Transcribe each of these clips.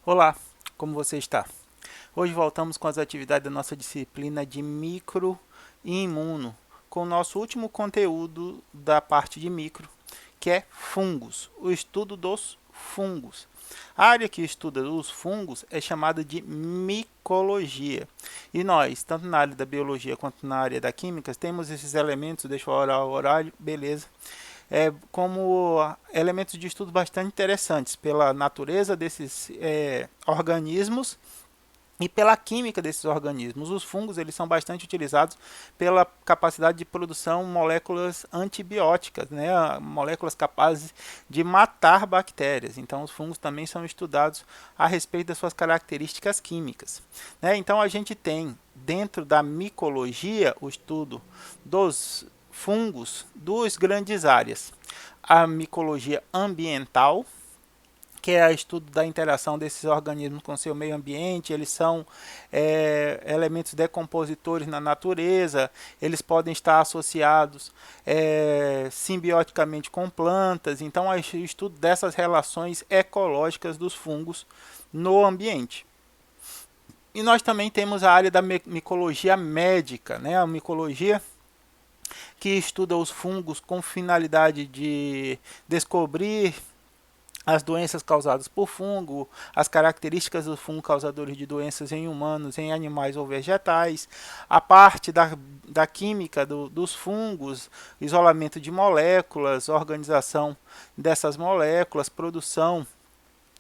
Olá, como você está? Hoje voltamos com as atividades da nossa disciplina de micro e imuno, com o nosso último conteúdo da parte de micro, que é fungos, o estudo dos fungos. A área que estuda os fungos é chamada de micologia. E nós, tanto na área da biologia quanto na área da química, temos esses elementos, deixa eu olhar o horário, beleza, como elementos de estudo bastante interessantes pela natureza desses organismos e pela química desses organismos. Os fungos eles são bastante utilizados pela capacidade de produção de moléculas antibióticas, né? Moléculas capazes de matar bactérias. Então, os fungos também são estudados a respeito das suas características químicas, né? Então, a gente tem dentro da micologia o estudo dos fungos, duas grandes áreas: a micologia ambiental, que é o estudo da interação desses organismos com seu meio ambiente. Eles são elementos decompositores na natureza, eles podem estar associados simbioticamente com plantas. Então, o estudo dessas relações ecológicas dos fungos no ambiente. E nós também temos a área da micologia médica, né? A micologia que estuda os fungos com finalidade de descobrir as doenças causadas por fungo, as características do fungo causadores de doenças em humanos, em animais ou vegetais, a parte da química dos fungos, isolamento de moléculas, organização dessas moléculas, produção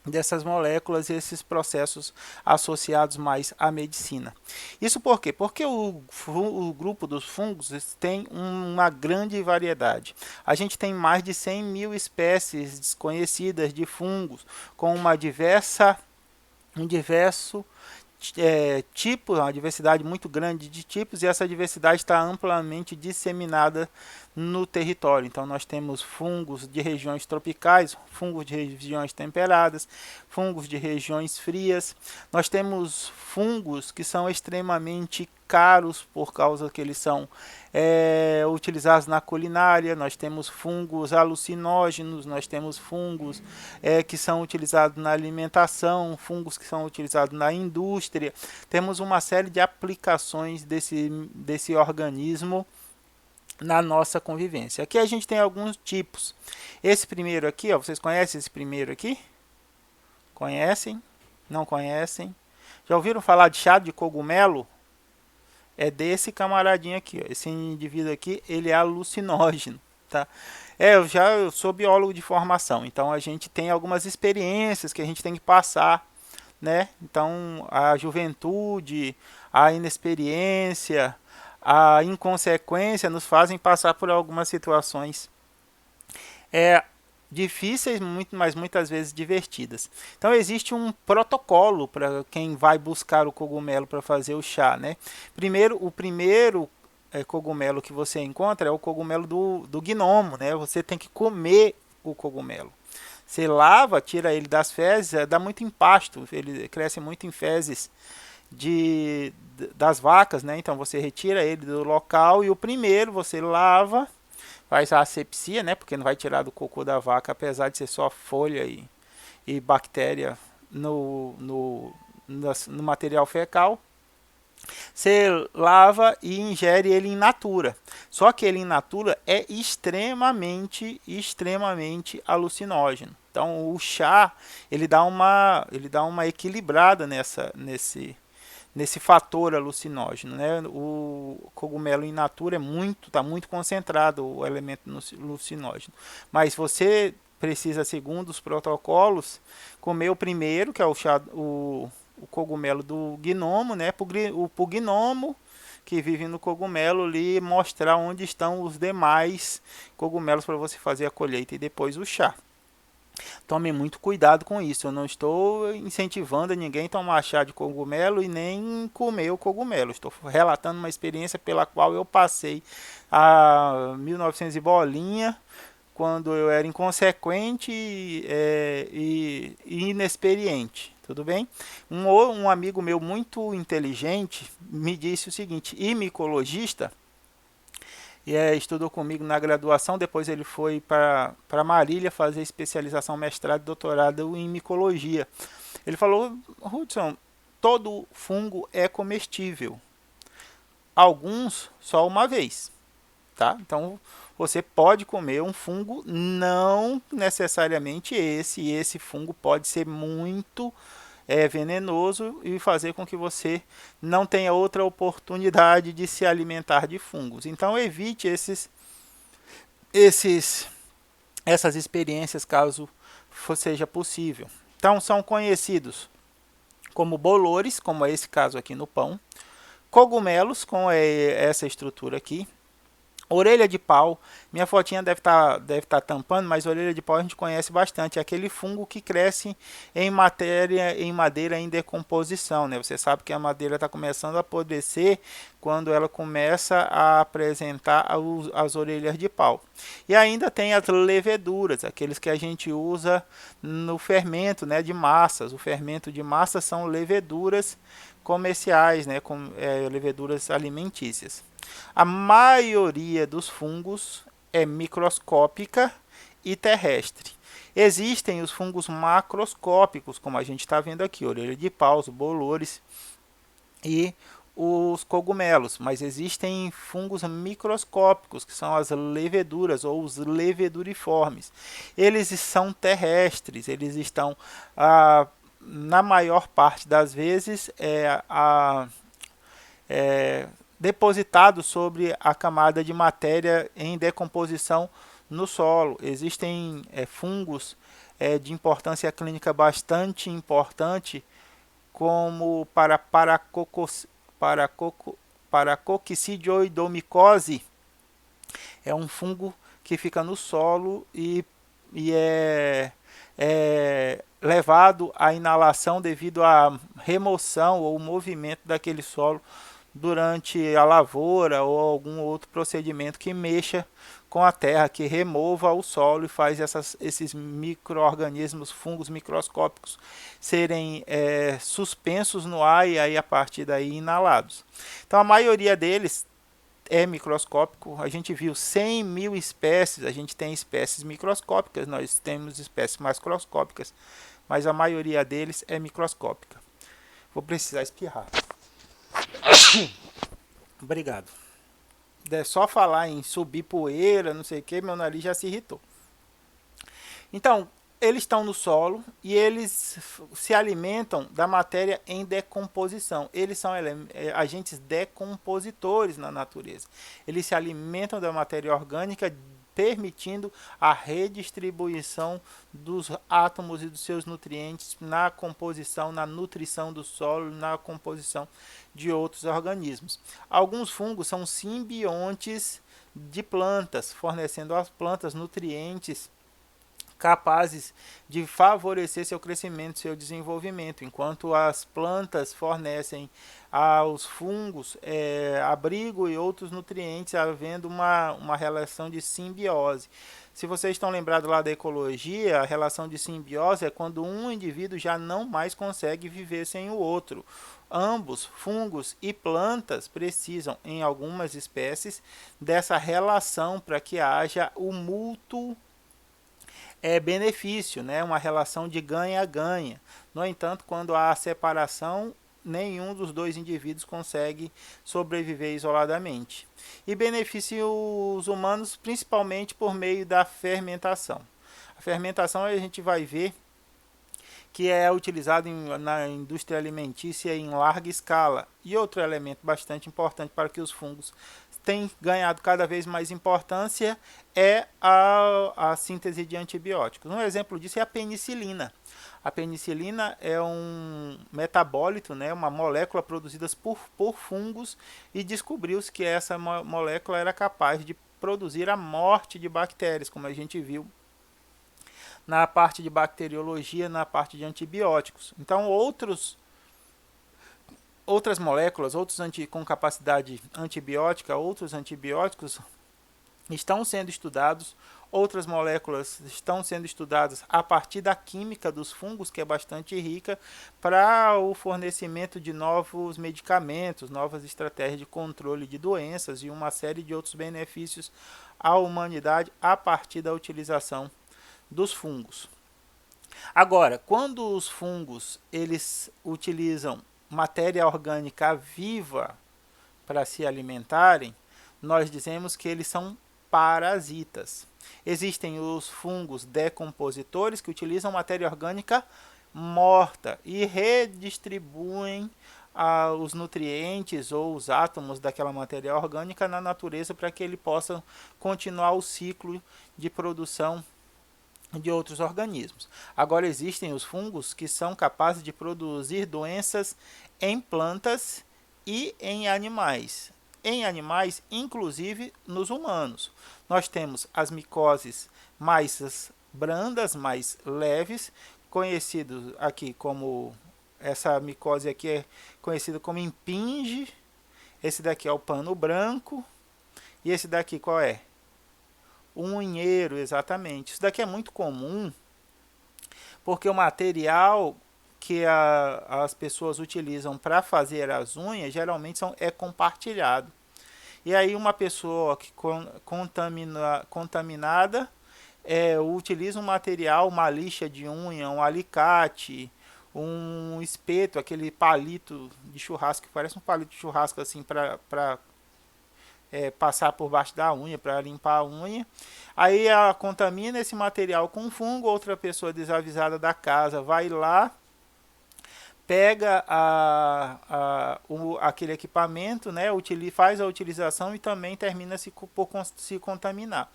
dessas moléculas e esses processos associados mais à medicina. Isso por quê? Porque o grupo dos fungos tem uma grande variedade. A gente tem mais de 100 mil espécies desconhecidas de fungos, com um diverso tipos, uma diversidade muito grande de tipos, e essa diversidade está amplamente disseminada no território. Então nós temos fungos de regiões tropicais, fungos de regiões temperadas, fungos de regiões frias. Nós temos fungos que são extremamente caros por causa que eles são utilizados na culinária. Nós temos fungos alucinógenos, nós temos fungos que são utilizados na alimentação, fungos que são utilizados na indústria. Temos uma série de aplicações desse organismo na nossa convivência. Aqui a gente tem alguns tipos. Esse primeiro aqui, ó, vocês conhecem esse primeiro aqui? Conhecem? Não conhecem? Já ouviram falar de chá de cogumelo? É desse camaradinho aqui, ó. Esse indivíduo aqui, ele é alucinógeno, tá? Eu sou biólogo de formação, então a gente tem algumas experiências que a gente tem que passar, né? Então a juventude, a inexperiência, a inconsequência nos fazem passar por algumas situações é, difíceis, mas muitas vezes divertidas. Então existe um protocolo para quem vai buscar o cogumelo para fazer o chá, né? O primeiro cogumelo que você encontra é o cogumelo do gnomo, né? Você tem que comer o cogumelo. Você lava, tira ele das fezes, dá muito empasto, ele cresce muito em fezes das vacas, né? Então você retira ele do local e o primeiro você lava, faz a asepsia, né? Porque não vai tirar do cocô da vaca, apesar de ser só folha e bactéria no material fecal. Você lava e ingere ele in natura. Só que ele in natura é extremamente alucinógeno. Então o chá ele dá uma equilibrada nesse fator alucinógeno, né? O cogumelo in natura está muito concentrado o elemento alucinógeno. Mas você precisa, segundo os protocolos, comer o primeiro, que é o cogumelo do gnomo, né? Pro gnomo que vive no cogumelo ali mostrar onde estão os demais cogumelos para você fazer a colheita e depois o chá. Tome muito cuidado com isso. Eu não estou incentivando ninguém a tomar chá de cogumelo e nem comer o cogumelo. Estou relatando uma experiência pela qual eu passei a 1900 e bolinha, quando eu era inconsequente e inexperiente. Tudo bem? Um amigo meu muito inteligente me disse o seguinte: e micologista, estudou comigo na graduação, depois ele foi para Marília fazer especialização, mestrado e doutorado em micologia. Ele falou, Hudson, todo fungo é comestível. Alguns só uma vez, tá? Então você pode comer um fungo, não necessariamente esse. E esse fungo pode ser muito venenoso e fazer com que você não tenha outra oportunidade de se alimentar de fungos. Então evite esses, essas experiências caso seja possível. Então são conhecidos como bolores, como é esse caso aqui no pão, cogumelos, com essa estrutura aqui, orelha de pau, minha fotinha deve tá tampando, mas orelha de pau a gente conhece bastante, é aquele fungo que cresce em madeira em decomposição, né? Você sabe que a madeira está começando a apodrecer quando ela começa a apresentar as orelhas de pau. E ainda tem as leveduras, aqueles que a gente usa no fermento, né, de massas. O fermento de massas são leveduras comerciais, né, leveduras alimentícias. A maioria dos fungos é microscópica e terrestre. Existem os fungos macroscópicos, como a gente está vendo aqui, orelha de pau, bolores e os cogumelos, mas existem fungos microscópicos, que são as leveduras ou os leveduriformes. Eles são terrestres, eles estão, na maior parte das vezes, depositado sobre a camada de matéria em decomposição no solo. Existem fungos de importância clínica bastante importante, como paracoccidioidomicose. É um fungo que fica no solo e é levado à inalação devido à remoção ou movimento daquele solo durante a lavoura ou algum outro procedimento que mexa com a terra, que remova o solo e faz esses micro-organismos, fungos microscópicos, serem suspensos no ar e aí a partir daí inalados. Então a maioria deles é microscópico. A gente viu 100 mil espécies, a gente tem espécies microscópicas, nós temos espécies macroscópicas, mas a maioria deles é microscópica. Vou precisar espirrar. Obrigado. É só falar em subir poeira, não sei o que, meu nariz já se irritou. Então, eles estão no solo e eles se alimentam da matéria em decomposição. Eles são agentes decompositores na natureza. Eles se alimentam da matéria orgânica, permitindo a redistribuição dos átomos e dos seus nutrientes na composição, na nutrição do solo, na composição de outros organismos. Alguns fungos são simbiontes de plantas, fornecendo às plantas nutrientes capazes de favorecer seu crescimento, seu desenvolvimento, enquanto as plantas fornecem aos fungos abrigo e outros nutrientes, havendo uma relação de simbiose. Se vocês estão lembrados lá da ecologia, a relação de simbiose é quando um indivíduo já não mais consegue viver sem o outro. Ambos, fungos e plantas, precisam, em algumas espécies, dessa relação para que haja o mútuo benefício, né? Uma relação de ganha-ganha. No entanto, quando há separação, nenhum dos dois indivíduos consegue sobreviver isoladamente. E beneficia os humanos principalmente por meio da fermentação. A fermentação a gente vai ver que é utilizado na indústria alimentícia em larga escala. E outro elemento bastante importante para que os fungos tem ganhado cada vez mais importância é a síntese de antibióticos. Um exemplo disso é a penicilina. A penicilina é um metabólito, né, uma molécula produzida por fungos, e descobriu-se que essa molécula era capaz de produzir a morte de bactérias, como a gente viu na parte de bacteriologia, na parte de antibióticos. Então outras moléculas, com capacidade antibiótica, outros antibióticos estão sendo estudados, outras moléculas estão sendo estudadas a partir da química dos fungos, que é bastante rica, para o fornecimento de novos medicamentos, novas estratégias de controle de doenças e uma série de outros benefícios à humanidade a partir da utilização dos fungos. Agora, quando os fungos eles utilizam matéria orgânica viva para se alimentarem, nós dizemos que eles são parasitas. Existem os fungos decompositores que utilizam matéria orgânica morta e redistribuem os nutrientes ou os átomos daquela matéria orgânica na natureza para que ele possa continuar o ciclo de produção de outros organismos. Agora existem os fungos que são capazes de produzir doenças em plantas e em animais. Em animais, inclusive nos humanos. Nós temos as micoses mais brandas, mais leves, conhecidos aqui como, essa micose aqui é conhecida como impinge, esse daqui é o pano branco, e esse daqui qual é? O unheiro, exatamente. Isso daqui é muito comum, porque o material que as pessoas utilizam para fazer as unhas geralmente é compartilhado. E aí uma pessoa que contaminada utiliza um material, uma lixa de unha, um alicate, um espeto, aquele palito de churrasco, que parece um palito de churrasco assim para passar por baixo da unha, para limpar a unha. Aí ela contamina esse material com fungo, outra pessoa desavisada da casa vai lá, pega aquele equipamento, né, faz a utilização e também termina por se contaminar.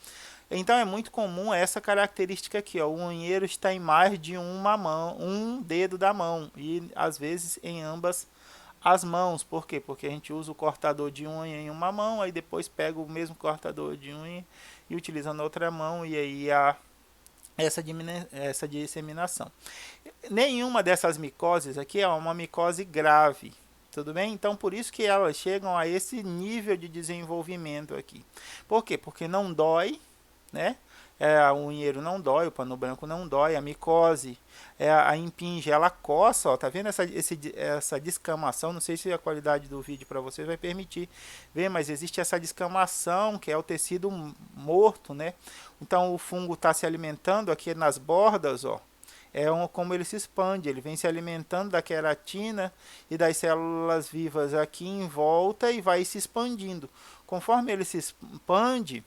Então é muito comum essa característica aqui, ó, o unheiro está em mais de uma mão, um dedo da mão, e às vezes em ambas as mãos. Por quê? Porque a gente usa o cortador de unha em uma mão, aí depois pega o mesmo cortador de unha e utiliza na outra mão, e aí há essa disseminação. Nenhuma dessas micoses aqui é uma micose grave, tudo bem? Então por isso que elas chegam a esse nível de desenvolvimento aqui. Por quê? Porque não dói, né? O unheiro não dói, o pano branco não dói, a micose, a impinge, ela coça, ó, tá vendo essa descamação? Não sei se a qualidade do vídeo para vocês vai permitir ver, mas existe essa descamação, que é o tecido morto, né? Então o fungo está se alimentando aqui nas bordas, ó. Como ele se expande, ele vem se alimentando da queratina e das células vivas aqui em volta e vai se expandindo. Conforme ele se expande,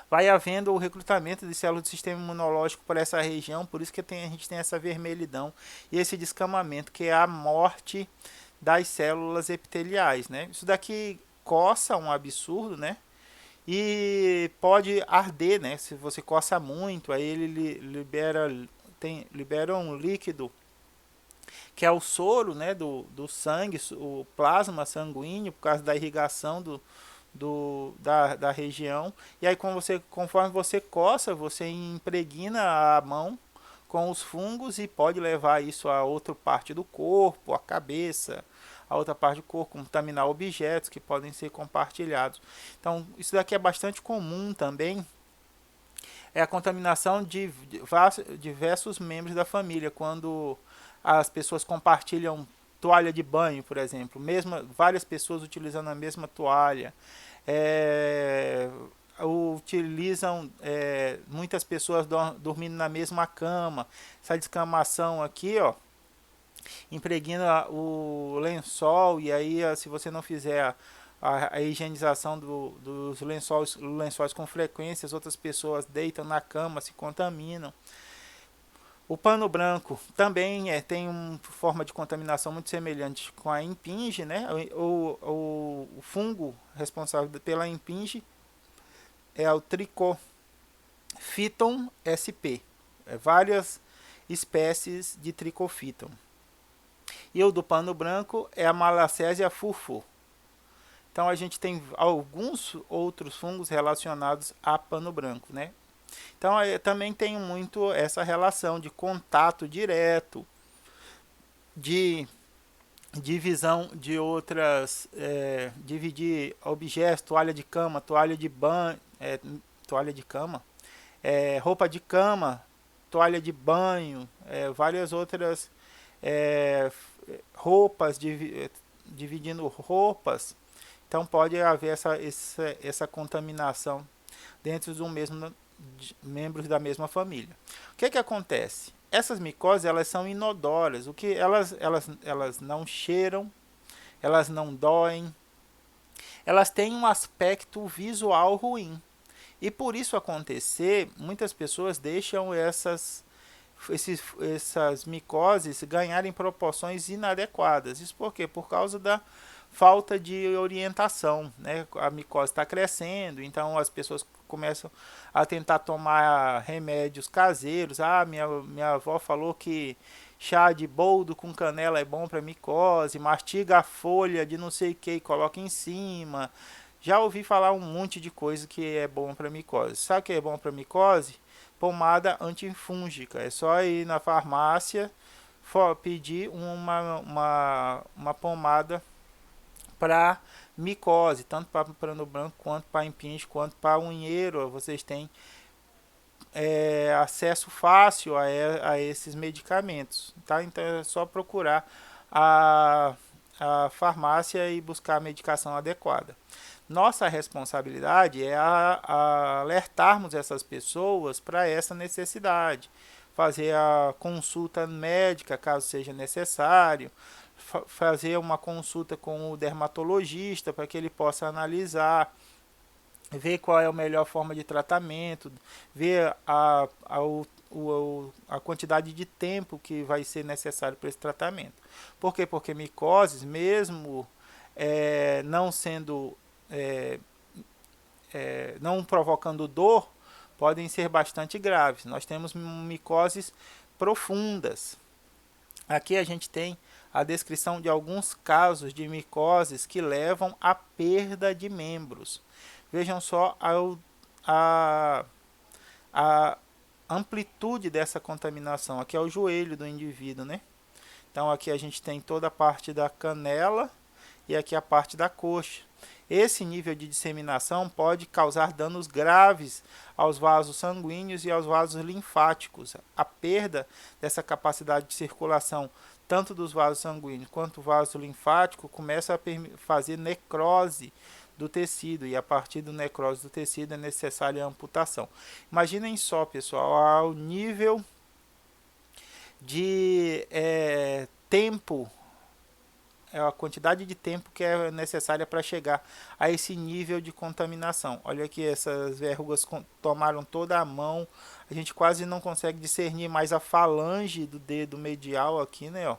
vai havendo o recrutamento de células do sistema imunológico por essa região, por isso que a gente tem essa vermelhidão e esse descamamento, que é a morte das células epiteliais, né? Isso daqui coça um absurdo, né? E pode arder, né? Se você coça muito, aí ele libera um líquido que é o soro, né, do sangue, o plasma sanguíneo, por causa da irrigação da região. E aí conforme você coça, você impregna a mão com os fungos e pode levar isso a outra parte do corpo, a cabeça, a outra parte do corpo, contaminar objetos que podem ser compartilhados. Então isso daqui é bastante comum também, é a contaminação de diversos membros da família, quando as pessoas compartilham toalha de banho, por exemplo, várias pessoas utilizando a mesma toalha, utilizam muitas pessoas dormindo na mesma cama. Essa descamação aqui, ó, impregna o lençol, e aí se você não fizer a higienização dos lençóis com frequência, as outras pessoas deitam na cama, se contaminam. O pano branco também tem uma forma de contaminação muito semelhante com a impinge, né? O fungo responsável pela impinge é o Trichophyton sp. Várias espécies de Trichophyton. E o do pano branco é a Malassezia furfur. Então a gente tem alguns outros fungos relacionados a pano branco, né? Então também tem muito essa relação de contato direto, de divisão de outras, dividir objetos, toalha de cama, toalha de banho, roupa de cama, toalha de banho, várias outras roupas, dividindo roupas. Então pode haver essa contaminação dentro do mesmo membros da mesma família. O que acontece? essas micoses, elas são inodoras, o que elas não cheiram, elas não doem, elas têm um aspecto visual ruim. E por isso acontecer, muitas pessoas deixam essas micoses ganharem proporções inadequadas. Isso por quê? Por causa da falta de orientação, né? A micose está crescendo, então as pessoas começam a tentar tomar remédios caseiros. Minha avó falou que chá de boldo com canela é bom para micose, mastiga a folha de não sei o que e coloca em cima. Já ouvi falar um monte de coisa que é bom para micose. Sabe o que é bom para micose? Pomada antifúngica. É só ir na farmácia pedir uma pomada para micose, tanto para prano branco, quanto para impinge, quanto para unheiro. Vocês têm acesso fácil a esses medicamentos, tá? Então é só procurar a farmácia e buscar a medicação adequada. Nossa responsabilidade é alertarmos essas pessoas para essa necessidade, fazer a consulta médica caso seja necessário, fazer uma consulta com o dermatologista para que ele possa analisar, ver qual é a melhor forma de tratamento, ver a quantidade de tempo que vai ser necessário para esse tratamento. Por quê? Porque micoses, mesmo não sendo não provocando dor, podem ser bastante graves. Nós temos micoses profundas. Aqui a gente tem a descrição de alguns casos de micoses que levam à perda de membros. Vejam só a amplitude dessa contaminação. Aqui é o joelho do indivíduo, né? Então aqui a gente tem toda a parte da canela e aqui a parte da coxa. Esse nível de disseminação pode causar danos graves aos vasos sanguíneos e aos vasos linfáticos. A perda dessa capacidade de circulação, tanto dos vasos sanguíneos quanto do vaso linfático, começa a fazer necrose do tecido, e a partir da necrose do tecido é necessária a amputação. Imaginem só, pessoal, ao nível de tempo, a quantidade de tempo que é necessária para chegar a esse nível de contaminação. Olha aqui, essas verrugas tomaram toda a mão, a gente quase não consegue discernir mais a falange do dedo medial aqui, né, ó.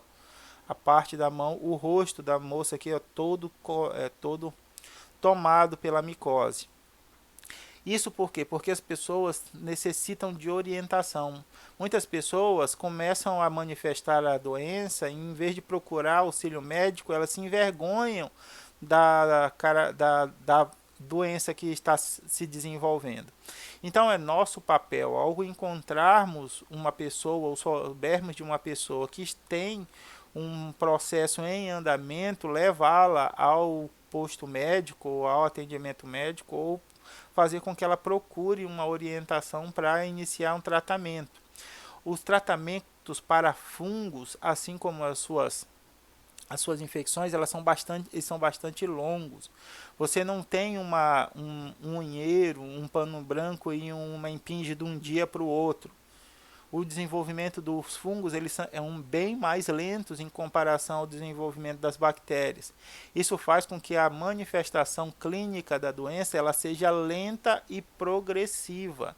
A parte da mão, o rosto da moça aqui, ó, todo tomado pela micose. Isso por quê? Porque as pessoas necessitam de orientação. Muitas pessoas começam a manifestar a doença e, em vez de procurar auxílio médico, elas se envergonham da doença que está se desenvolvendo. Então é nosso papel, ao encontrarmos uma pessoa ou soubermos de uma pessoa que tem um processo em andamento, levá-la ao posto médico, ou ao atendimento médico, ou fazer com que ela procure uma orientação para iniciar um tratamento. Os tratamentos para fungos, assim como as suas infecções, elas são bastante longos. Você não tem um unheiro, um pano branco e uma impinge de um dia para o outro. O desenvolvimento dos fungos bem mais lentos em comparação ao desenvolvimento das bactérias. Isso faz com que a manifestação clínica da doença ela seja lenta e progressiva.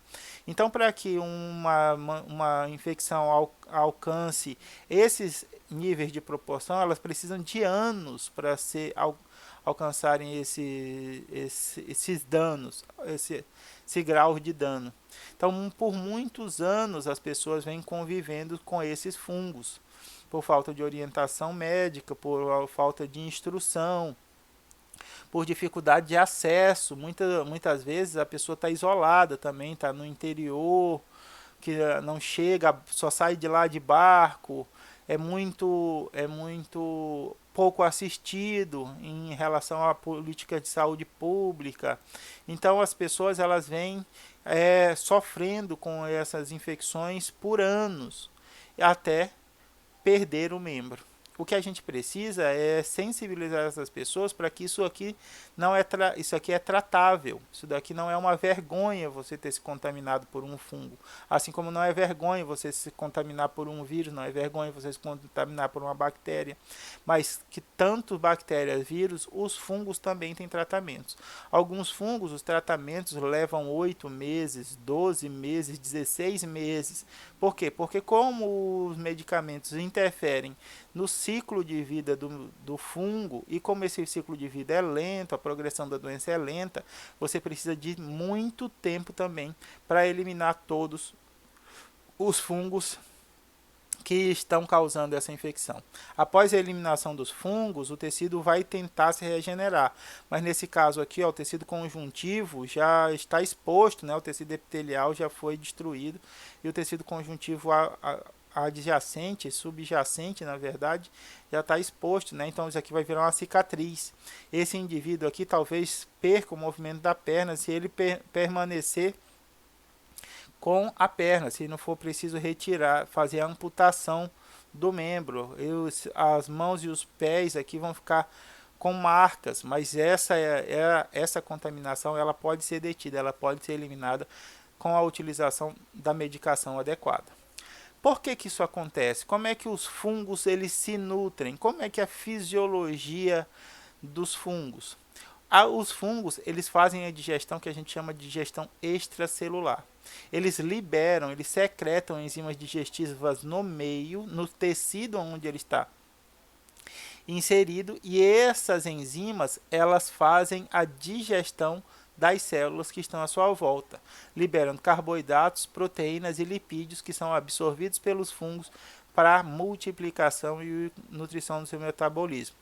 Então, para que uma infecção alcance esses níveis de proporção, elas precisam de anos para alcançarem esses danos, esse grau de dano. Então, por muitos anos, as pessoas vêm convivendo com esses fungos, por falta de orientação médica, por falta de instrução, por dificuldade de acesso. Muitas vezes a pessoa está isolada também, está no interior, que não chega, só sai de lá de barco, é muito pouco assistido em relação à política de saúde pública. Então as pessoas elas vêm sofrendo com essas infecções por anos, até perder o membro. o que a gente precisa é sensibilizar essas pessoas para que isso aqui não é isso aqui é tratável. Isso daqui não é uma vergonha você ter se contaminado por um fungo. Assim como não é vergonha você se contaminar por um vírus, não é vergonha você se contaminar por uma bactéria. Mas que tanto bactérias, vírus, os fungos também têm tratamentos. Alguns fungos, os tratamentos levam 8 meses, 12 meses, 16 meses. Por quê? Porque como os medicamentos interferem no ciclo de vida do fungo, e como esse ciclo de vida é lento, a progressão da doença é lenta, você precisa de muito tempo também para eliminar todos os fungos que estão causando essa infecção. Após a eliminação dos fungos, o tecido vai tentar se regenerar, mas nesse caso aqui, ó, o tecido conjuntivo já está exposto, né? O tecido epitelial já foi destruído e o tecido conjuntivo adjacente, subjacente, na verdade, já está exposto, né? Então isso aqui vai virar uma cicatriz. Esse indivíduo aqui talvez perca o movimento da perna se ele permanecer com a perna, se não for preciso retirar, fazer a amputação do membro. As mãos e os pés aqui vão ficar com marcas, mas essa contaminação ela pode ser detida, ela pode ser eliminada com a utilização da medicação adequada. Por que isso acontece? Como é que os fungos eles se nutrem? Como é que é a fisiologia dos fungos? Os fungos eles fazem a digestão que a gente chama de digestão extracelular. Eles liberam, eles secretam enzimas digestivas no meio, no tecido onde ele está inserido, e essas enzimas elas fazem a digestão das células que estão à sua volta, liberando carboidratos, proteínas e lipídios que são absorvidos pelos fungos para multiplicação e nutrição do seu metabolismo.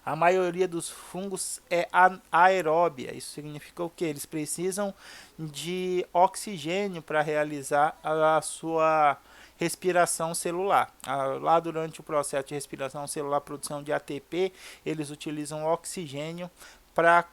A maioria dos fungos é aeróbia. Isso significa o que? Eles precisam de oxigênio para realizar a sua respiração celular. Lá durante o processo de respiração celular, produção de ATP, eles utilizam oxigênio para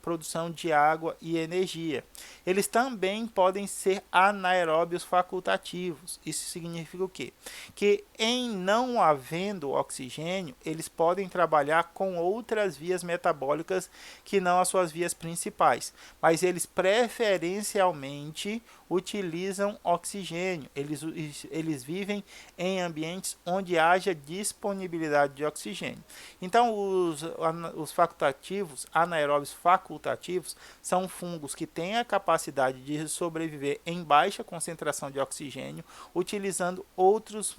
produção de água e energia. Eles também podem ser anaeróbios facultativos. Isso significa o quê? Que em não havendo oxigênio, eles podem trabalhar com outras vias metabólicas que não as suas vias principais, mas eles preferencialmente utilizam oxigênio. Eles vivem em ambientes onde haja disponibilidade de oxigênio. Então, os facultativos, anaeróbios facultativos, são fungos que têm a capacidade de sobreviver em baixa concentração de oxigênio, utilizando outras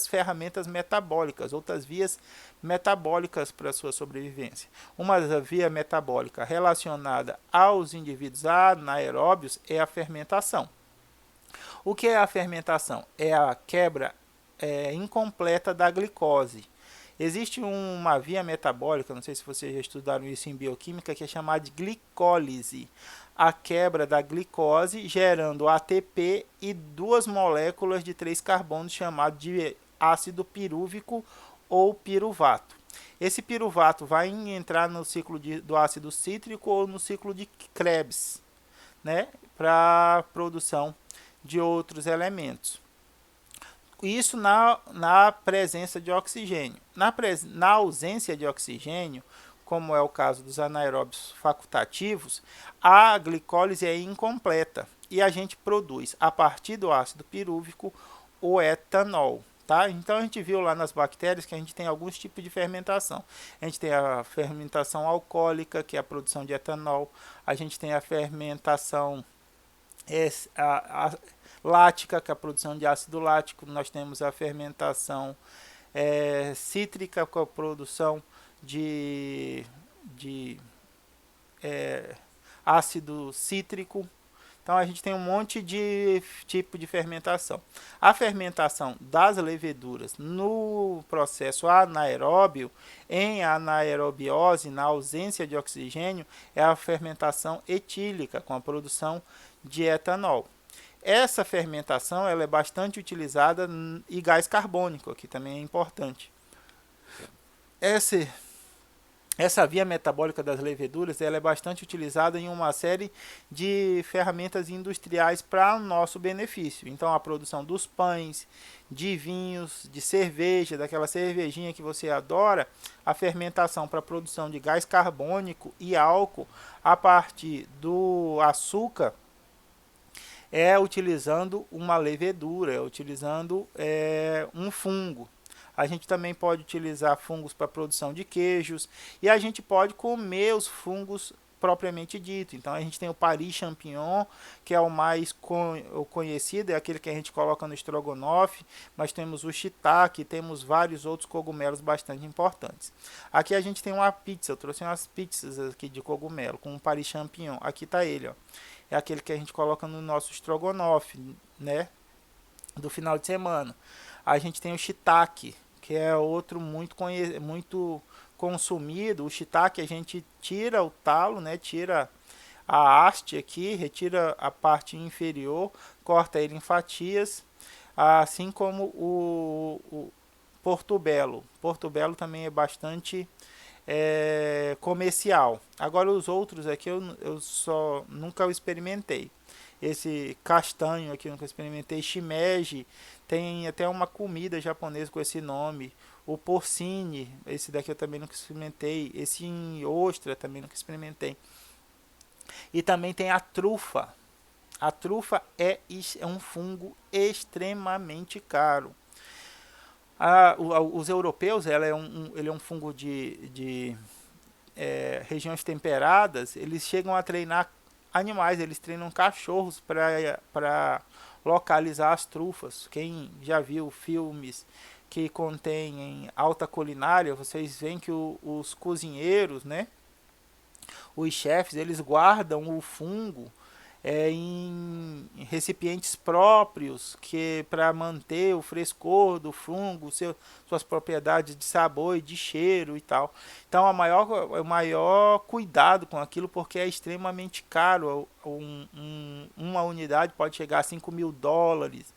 ferramentas metabólicas, outras vias metabólicas para sua sobrevivência. Uma via metabólica relacionada aos indivíduos anaeróbios é a fermentação. O que é a fermentação? É a quebra incompleta da glicose. Existe uma via metabólica, não sei se vocês já estudaram isso em bioquímica, que é chamada de glicólise. A quebra da glicose gerando ATP e duas moléculas de 3 carbonos chamado de ácido pirúvico ou piruvato. Esse piruvato vai entrar no ciclo do ácido cítrico ou no ciclo de Krebs, né, para produção de outros elementos. Isso na presença de oxigênio. Na ausência de oxigênio, como é o caso dos anaeróbios facultativos, a glicólise é incompleta e a gente produz, a partir do ácido pirúvico, o etanol. Tá? Então a gente viu lá nas bactérias que a gente tem alguns tipos de fermentação. A gente tem a fermentação alcoólica, que é a produção de etanol. A gente tem a fermentação lática, que é a produção de ácido lático. Nós temos a fermentação cítrica, com a produção de ácido cítrico. Então a gente tem um monte de tipo de fermentação. A fermentação das leveduras no processo anaeróbio, em anaerobiose, na ausência de oxigênio, é a fermentação etílica, com a produção de etanol. Essa fermentação ela é bastante utilizada e gás carbônico, que também é importante. Essa via metabólica das leveduras ela é bastante utilizada em uma série de ferramentas industriais para o nosso benefício. Então, a produção dos pães, de vinhos, de cerveja, daquela cervejinha que você adora, a fermentação para a produção de gás carbônico e álcool a partir do açúcar é utilizando uma levedura, é utilizando um fungo. A gente também pode utilizar fungos para produção de queijos e a gente pode comer os fungos propriamente dito. Então a gente tem o Paris Champignon, que é o mais conhecido, é aquele que a gente coloca no estrogonofe, mas temos o shiitake, temos vários outros cogumelos bastante importantes. Aqui a gente tem uma pizza, eu trouxe umas pizzas aqui de cogumelo com o Paris Champignon. Aqui está ele, ó. É aquele que a gente coloca no nosso estrogonofe, né, do final de semana. A gente tem o shiitake, que é outro muito consumido. O shiitake a gente tira o talo, né, tira a haste aqui, retira a parte inferior, corta ele em fatias, assim como o portobello. Portobello também é bastante comercial. Agora os outros aqui eu só nunca experimentei. Esse castanho aqui eu nunca experimentei. Shimeji, tem até uma comida japonesa com esse nome. O porcine, esse daqui eu também nunca experimentei. Esse em ostra também nunca experimentei. E também tem a trufa. A trufa é um fungo extremamente caro. Os europeus, ele é um fungo de regiões temperadas. Eles chegam a treinar animais, eles treinam cachorros para localizar as trufas. Quem já viu filmes que contêm alta culinária, vocês veem que os cozinheiros, né, os chefes, eles guardam o fungo em recipientes próprios que para manter o frescor do fungo, suas propriedades de sabor e de cheiro e tal. Então o maior cuidado com aquilo, porque é extremamente caro. Uma unidade pode chegar a US$ 5.000, US$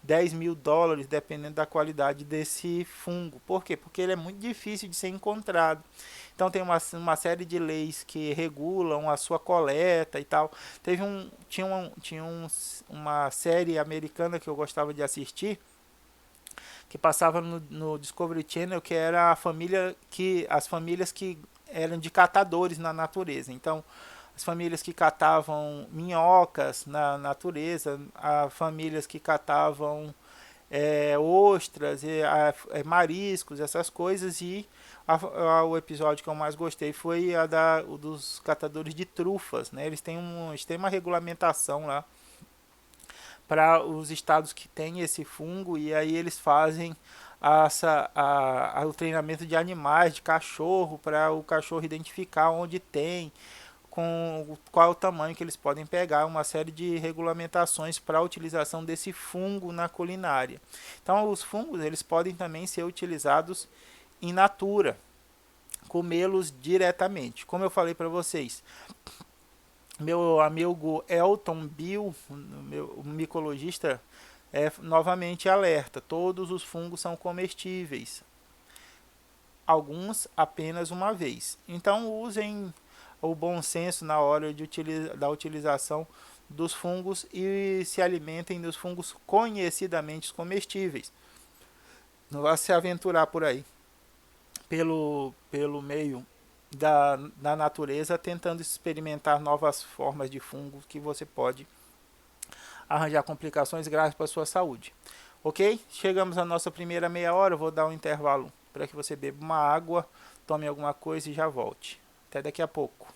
10.000, dependendo da qualidade desse fungo. Por quê? Porque ele é muito difícil de ser encontrado. Então tem uma série de leis que regulam a sua coleta e tal. Uma série americana que eu gostava de assistir, que passava no Discovery Channel, que era as famílias que eram de catadores na natureza. Então, as famílias que catavam minhocas na natureza, as famílias que catavam ostras, mariscos, essas coisas. E o episódio que eu mais gostei foi o dos catadores de trufas, né? Eles têm uma regulamentação lá para os estados que têm esse fungo, e aí eles fazem o treinamento de animais, de cachorro, para o cachorro identificar onde tem, com qual é o tamanho que eles podem pegar, uma série de regulamentações para a utilização desse fungo na culinária. Então os fungos eles podem também ser utilizados in natura, comê-los diretamente. Como eu falei para vocês, meu amigo Elton Bill, o micologista, novamente alerta: todos os fungos são comestíveis, alguns apenas uma vez. Então usem o bom senso na hora da utilização dos fungos e se alimentem dos fungos conhecidamente comestíveis. Não vá se aventurar por aí pelo meio da natureza tentando experimentar novas formas de fungo que você pode arranjar complicações graves para a sua saúde. Ok? Chegamos à nossa primeira meia hora. Eu vou dar um intervalo para que você beba uma água, tome alguma coisa e já volte. Até daqui a pouco.